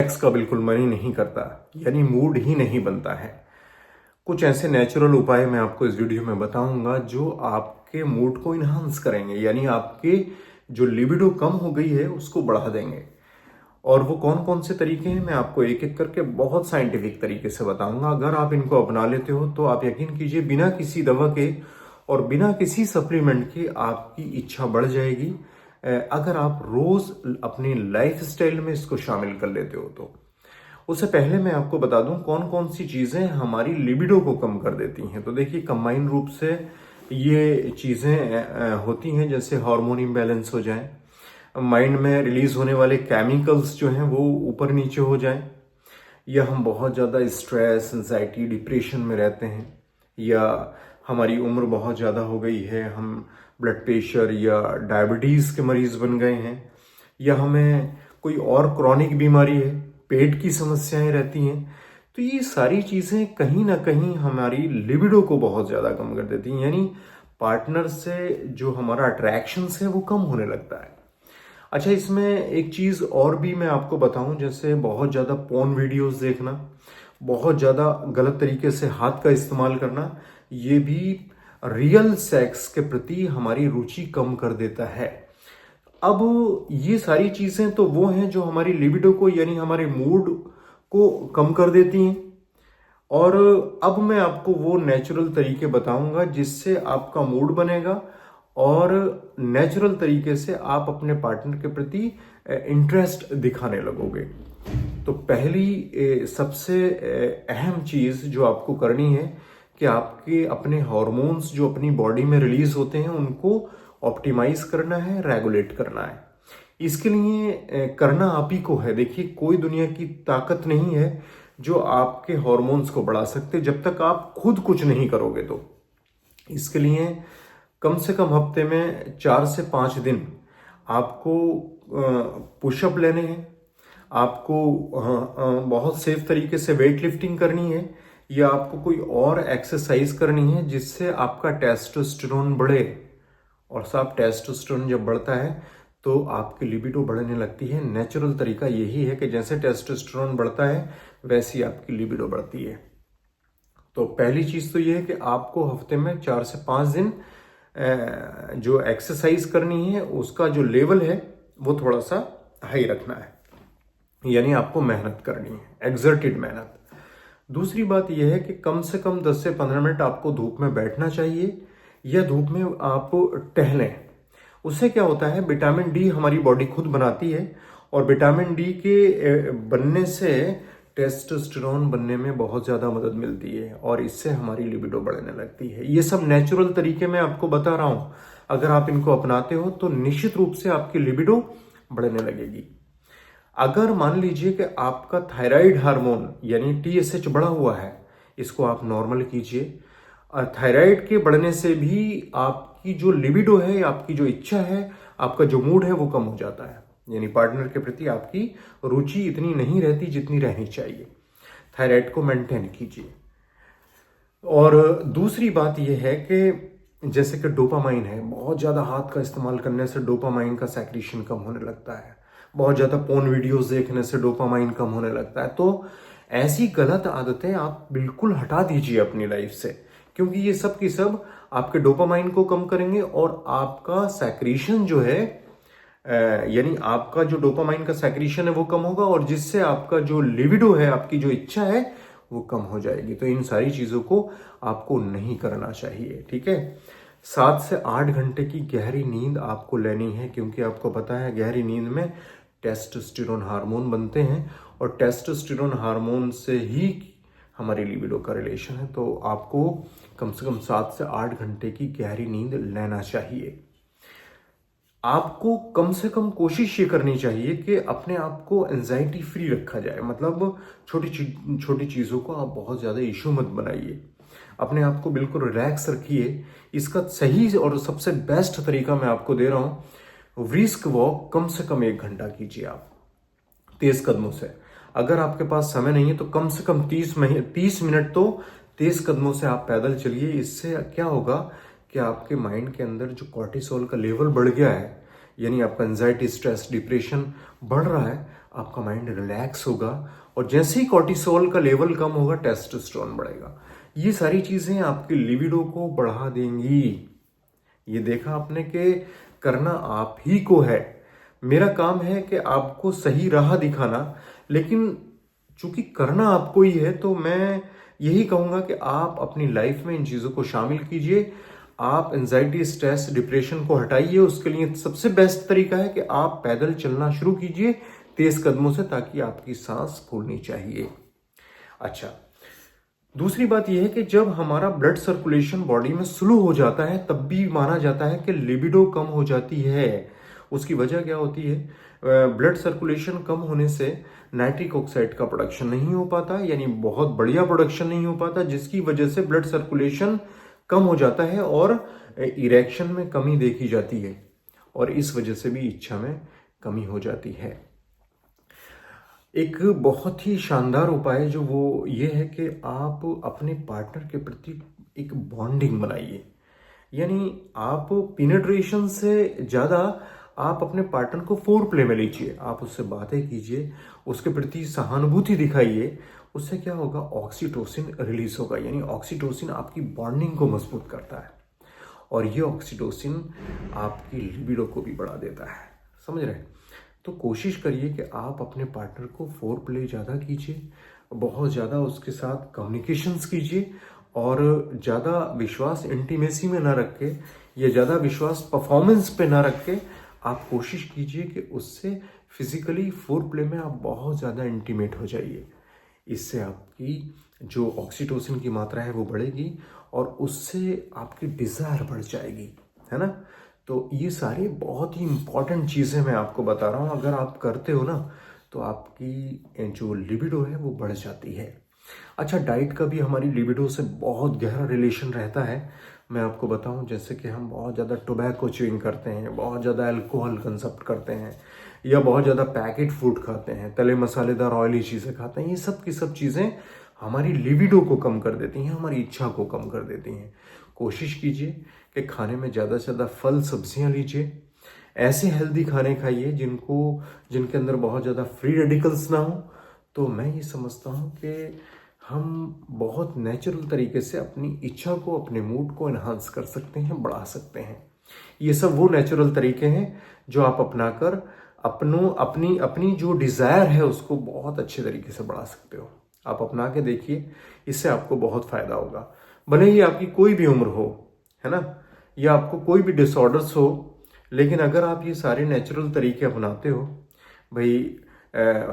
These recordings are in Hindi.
सेक्स का बिल्कुल मन ही नहीं करता, यानी मूड ही नहीं बनता है। कुछ ऐसे नेचुरल उपाय मैं आपको इस वीडियो में बताऊंगा जो आपके मूड को इन्हांस करेंगे, यानी आपके जो लिबिडो कम हो गई है उसको बढ़ा देंगे। और वो कौन कौन से तरीके हैं मैं आपको एक एक करके बहुत साइंटिफिक तरीके से बताऊंगा। अगर आप इनको अपना लेते हो तो आप यकीन कीजिए बिना किसी दवा के और बिना किसी सप्लीमेंट के आपकी इच्छा बढ़ जाएगी। अगर आप रोज अपनी लाइफ स्टाइल में इसको शामिल कर लेते हो तो। उससे पहले मैं आपको बता दूं कौन कौन सी चीजें हमारी लिबिडो को कम कर देती हैं। तो देखिए कंबाइन रूप से ये चीजें होती हैं, जैसे हार्मोन इम्बैलेंस हो जाए, माइंड में रिलीज होने वाले केमिकल्स जो हैं वो ऊपर नीचे हो जाए, या हम बहुत ज़्यादा स्ट्रेस, एंजाइटी, डिप्रेशन में रहते हैं, या हमारी उम्र बहुत ज़्यादा हो गई है, हम ब्लड प्रेशर या डायबिटीज़ के मरीज बन गए हैं, या हमें कोई और क्रॉनिक बीमारी है, पेट की समस्याएं रहती हैं। तो ये सारी चीज़ें कहीं ना कहीं हमारी लिबिडो को बहुत ज़्यादा कम कर देती हैं, यानी पार्टनर से जो हमारा अट्रैक्शंस है वो कम होने लगता है। अच्छा, इसमें एक चीज़ और भी मैं आपको बताऊं, जैसे बहुत ज़्यादा पोर्न वीडियोस देखना, बहुत ज़्यादा गलत तरीके से हाथ का इस्तेमाल करना, ये भी रियल सेक्स के प्रति हमारी रुचि कम कर देता है। अब ये सारी चीज़ें तो वो हैं जो हमारी लिबिडो को यानी हमारे मूड को कम कर देती हैं। और अब मैं आपको वो नेचुरल तरीके बताऊंगा जिससे आपका मूड बनेगा और नेचुरल तरीके से आप अपने पार्टनर के प्रति इंटरेस्ट दिखाने लगोगे। तो पहली सबसे अहम चीज जो आपको करनी है कि आपके अपने हार्मोन्स जो अपनी बॉडी में रिलीज होते हैं उनको ऑप्टिमाइज करना है, रेगुलेट करना है। इसके लिए करना आप ही को है। देखिए कोई दुनिया की ताकत नहीं है जो आपके हार्मोन्स को बढ़ा सकते जब तक आप खुद कुछ नहीं करोगे। तो इसके लिए कम से कम हफ्ते में 4 से 5 दिन आपको पुशअप लेने हैं, आपको बहुत सेफ तरीके से वेट लिफ्टिंग करनी है, या आपको कोई और एक्सरसाइज करनी है जिससे आपका टेस्टोस्टेरोन बढ़े। और साहब टेस्टोस्टेरोन जब बढ़ता है तो आपकी लिबिडो बढ़ने लगती है। नेचुरल तरीका यही है कि जैसे टेस्टोस्टेरोन बढ़ता है वैसी आपकी लिबिडो बढ़ती है। तो पहली चीज तो यह है कि आपको हफ्ते में 4 से 5 दिन जो एक्सरसाइज करनी है उसका जो लेवल है वो थोड़ा सा हाई रखना है, यानी आपको मेहनत करनी है, एक्सर्टेड मेहनत। दूसरी बात यह है कि कम से कम 10 से 15 मिनट आपको धूप में बैठना चाहिए, या धूप में आप टहलें। उससे क्या होता है, विटामिन डी हमारी बॉडी खुद बनाती है और विटामिन डी के बनने से टेस्टोस्टेरोन बनने में बहुत ज़्यादा मदद मिलती है और इससे हमारी लिबिडो बढ़ने लगती है। ये सब नेचुरल तरीके मैं आपको बता रहा हूँ, अगर आप इनको अपनाते हो तो निश्चित रूप से आपकी लिबिडो बढ़ने लगेगी। अगर मान लीजिए कि आपका थायराइड हार्मोन यानी टीएसएच बढ़ा हुआ है, इसको आप नॉर्मल कीजिए। थायराइड के बढ़ने से भी आपकी जो लिबिडो है, आपकी जो इच्छा है, आपका जो मूड है वो कम हो जाता है, यानी पार्टनर के प्रति आपकी रुचि इतनी नहीं रहती जितनी रहनी चाहिए। थायराइड को मेंटेन कीजिए। और दूसरी बात यह है कि जैसे कि डोपामाइन है, बहुत ज़्यादा हाथ का इस्तेमाल करने से डोपामाइन का सेक्रीशन कम होने लगता है, बहुत ज़्यादा पोर्न वीडियोस देखने से डोपामाइन कम होने लगता है। तो ऐसी गलत आदतें आप बिल्कुल हटा दीजिए अपनी लाइफ से, क्योंकि ये सब की सब आपके डोपामाइन को कम करेंगे और आपका सेक्रीशन जो है यानी आपका जो डोपामाइन का सेक्रीशन है वो कम होगा, और जिससे आपका जो लिबिडो है, आपकी जो इच्छा है वो कम हो जाएगी। तो इन सारी चीज़ों को आपको नहीं करना चाहिए, ठीक है। 7 से 8 घंटे की गहरी नींद आपको लेनी है, क्योंकि आपको पता है गहरी नींद में टेस्टोस्टेरोन हार्मोन बनते हैं और टेस्टोस्टेरोन हार्मोन से ही हमारी लिबिडो का रिलेशन है। तो आपको कम से कम 7 से 8 घंटे की गहरी नींद लेना चाहिए। आपको कम से कम कोशिश ये करनी चाहिए कि अपने आप को एंजाइटी फ्री रखा जाए, मतलब छोटी चीज़ों को आप बहुत ज़्यादा इशू मत बनाइए, अपने आप को बिल्कुल रिलैक्स रखिए। इसका सही और सबसे बेस्ट तरीका मैं आपको दे रहा हूँ, ब्रिस्क वॉक कम से कम 1 घंटा कीजिए आप तेज कदमों से। अगर आपके पास समय नहीं है तो कम से कम 30 मिनट तो तेज कदमों से आप पैदल चलिए। इससे क्या होगा कि आपके माइंड के अंदर जो कॉर्टिसोल का लेवल बढ़ गया है, यानी आपका एंजाइटी, स्ट्रेस, डिप्रेशन बढ़ रहा है, आपका माइंड रिलैक्स होगा, और जैसे ही कॉर्टिसोल का लेवल कम होगा टेस्टोस्टेरोन बढ़ेगा। ये सारी चीजें आपकी लिबिडो को बढ़ा देंगी। ये देखा आपने कि करना आप ही को है। मेरा काम है कि आपको सही राह दिखाना, लेकिन चूंकि करना आपको ही है तो मैं यही कहूंगा कि आप अपनी लाइफ में इन चीजों को शामिल कीजिए। आप एंजाइटी, स्ट्रेस, डिप्रेशन को हटाइए। उसके लिए सबसे बेस्ट तरीका है कि आप पैदल चलना शुरू कीजिए तेज कदमों से, ताकि आपकी सांस फूलनी चाहिए। अच्छा, दूसरी बात यह है कि जब हमारा ब्लड सर्कुलेशन बॉडी में स्लो हो जाता है तब भी माना जाता है कि लिबिडो कम हो जाती है। उसकी वजह क्या होती है? ब्लड सर्कुलेशन कम होने से नाइट्रिक ऑक्साइड का प्रोडक्शन नहीं हो पाता, यानी बहुत बढ़िया प्रोडक्शन नहीं हो पाता, जिसकी वजह से ब्लड सर्कुलेशन कम हो जाता है और इरेक्शन में कमी देखी जाती है, और इस वजह से भी इच्छा में कमी हो जाती है। एक बहुत ही शानदार उपाय जो वो ये है कि आप अपने पार्टनर के प्रति एक बॉन्डिंग बनाइए। यानी आप पिनेट्रेशन से ज़्यादा आप अपने पार्टनर को फोर प्ले में लीजिए। आप उससे बातें कीजिए, उसके प्रति सहानुभूति दिखाइए। उससे क्या होगा? ऑक्सीटोसिन रिलीज होगा, यानी ऑक्सीटोसिन आपकी बॉन्डिंग को मजबूत करता है, और ये ऑक्सीटोसिन आपकी लिबिडो को भी बढ़ा देता है। समझ रहे हैं? तो कोशिश करिए कि आप अपने पार्टनर को फोर प्ले ज़्यादा कीजिए, बहुत ज़्यादा उसके साथ कम्युनिकेशंस कीजिए, और ज़्यादा विश्वास इंटीमेसी में ना रख के या ज़्यादा विश्वास परफॉर्मेंस पे ना रख के आप कोशिश कीजिए कि उससे फिजिकली फोर प्ले में आप बहुत ज़्यादा इंटीमेट हो जाइए। इससे आपकी जो ऑक्सीटोसिन की मात्रा है वो बढ़ेगी, और उससे आपकी डिज़ायर बढ़ जाएगी, है ना? तो ये सारी बहुत ही इंपॉर्टेंट चीज़ें मैं आपको बता रहा हूँ। अगर आप करते हो ना तो आपकी जो लिबिडो है वो बढ़ जाती है। अच्छा, डाइट का भी हमारी लिबिडो से बहुत गहरा रिलेशन रहता है। मैं आपको बताऊं, जैसे कि हम बहुत ज़्यादा टोबैको च्यूइंग करते हैं, बहुत ज़्यादा अल्कोहल कंजप्ट करते हैं, या बहुत ज़्यादा पैकेट फूड खाते हैं, तले मसालेदार ऑयली चीज़ें खाते हैं, ये सब की सब चीज़ें हमारी लिबिडो को कम कर देती हैं, हमारी इच्छा को कम कर देती हैं। कोशिश कीजिए कि खाने में ज़्यादा से ज़्यादा फल सब्जियां लीजिए, ऐसे हेल्दी खाने खाइए जिनके अंदर बहुत ज़्यादा फ्री रेडिकल्स ना हो। तो मैं ये समझता हूँ कि हम बहुत नेचुरल तरीके से अपनी इच्छा को, अपने मूड को एनहांस कर सकते हैं, बढ़ा सकते हैं। ये सब वो नेचुरल तरीके हैं जो आप अपनाकर अपनी जो डिज़ायर है उसको बहुत अच्छे तरीके से बढ़ा सकते हो। आप अपना के देखिए, इससे आपको बहुत फायदा होगा। भले ही आपकी कोई भी उम्र हो, है ना, या आपको कोई भी डिसऑर्डर्स हो, लेकिन अगर आप ये सारे नेचुरल तरीके अपनाते हो, भाई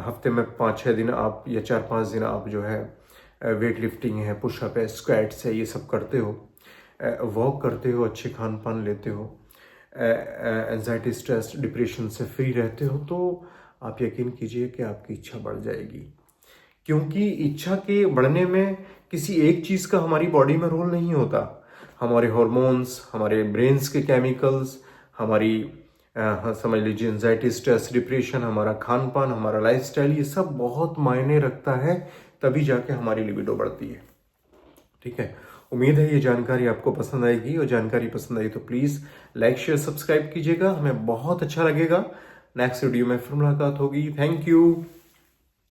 हफ्ते में 5-6 दिन आप या 4-5 दिन आप जो है वेट लिफ्टिंग है, पुशअप है, स्क्वाट्स है, ये सब करते हो, वॉक करते हो, अच्छे खान पान लेते हो, एंजाइटी, स्ट्रेस, डिप्रेशन से फ्री रहते हो, तो आप यकीन कीजिए कि आपकी इच्छा बढ़ जाएगी। क्योंकि इच्छा के बढ़ने में किसी एक चीज़ का हमारी बॉडी में रोल नहीं होता। हमारे हॉर्मोन्स, हमारे ब्रेन्स के केमिकल्स, हमारी समझ लीजिए एंजाइटी, स्ट्रेस, डिप्रेशन, हमारा खान पान, हमारा लाइफस्टाइल, ये सब बहुत मायने रखता है, तभी जाके हमारी लिबिडो बढ़ती है। ठीक है, उम्मीद है ये जानकारी आपको पसंद आएगी, और जानकारी पसंद आई तो प्लीज़ लाइक, शेयर, सब्सक्राइब कीजिएगा, हमें बहुत अच्छा लगेगा। नेक्स्ट वीडियो में फिर मुलाकात होगी। Thank you.